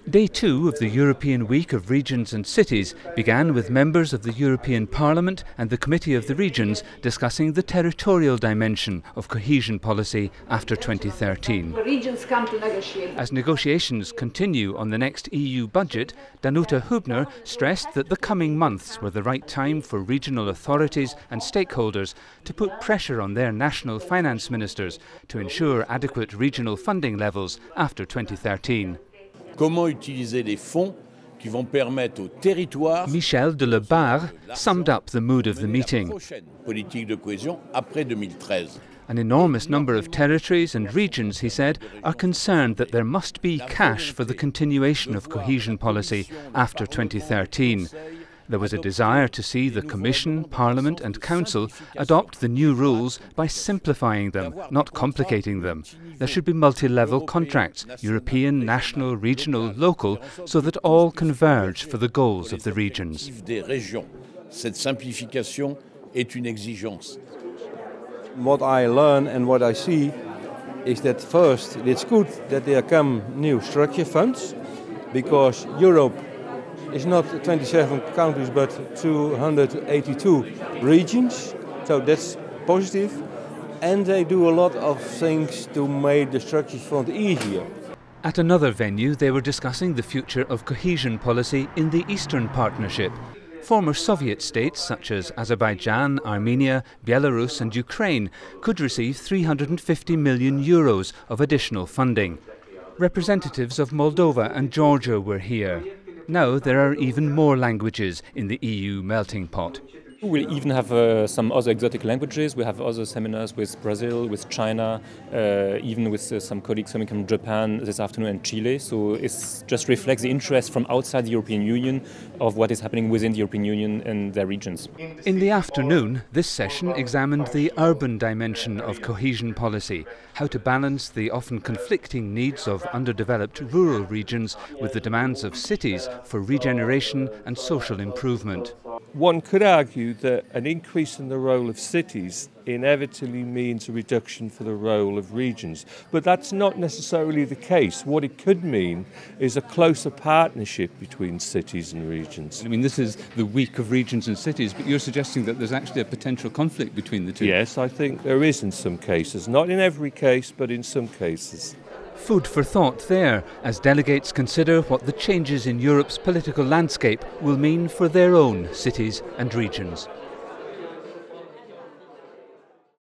Day 2 of the European Week of Regions and Cities began with members of the European Parliament and the Committee of the Regions discussing the territorial dimension of cohesion policy after 2013. As negotiations continue on the next EU budget, Danuta Hübner stressed that the coming months were the right time for regional authorities and stakeholders to put pressure on their national finance ministers to ensure adequate regional funding levels after 2013. Comment utiliser les fonds qui vont permettre aux territoires. Michel de Le Barre summed up the mood of the meeting. Politique de cohésion après 2013. An enormous number of territories and regions, he said, are concerned that there must be cash for the continuation of cohesion policy after 2013. There was a desire to see the Commission, Parliament and Council adopt the new rules by simplifying them, not complicating them. There should be multi-level contracts, European, national, regional, local, so that all converge for the goals of the regions. Cette simplification est une exigence. What I learn and what I see is that first, it's good that there come new structure funds, because Europe is not 27 countries but 282 regions, so that's positive. And they do a lot of things to make the structure fund easier. At another venue, they were discussing the future of cohesion policy in the Eastern Partnership. Former Soviet states such as Azerbaijan, Armenia, Belarus and Ukraine could receive 350 million euros of additional funding. Representatives of Moldova and Georgia were here. Now there are even more languages in the EU melting pot. We'll even have some other exotic languages. We have other seminars with Brazil, with China, even with some colleagues coming from Japan this afternoon and Chile. So it just reflects the interest from outside the European Union of what is happening within the European Union and their regions. In the afternoon, this session examined the urban dimension of cohesion policy, how to balance the often conflicting needs of underdeveloped rural regions with the demands of cities for regeneration and social improvement. One could argue that an increase in the role of cities inevitably means a reduction for the role of regions. But that's not necessarily the case. What it could mean is a closer partnership between cities and regions. I mean, this is the week of regions and cities, but you're suggesting that there's actually a potential conflict between the two. Yes, I think there is in some cases. Not in every case, but in some cases. Food for thought there, as delegates consider what the changes in Europe's political landscape will mean for their own cities and regions.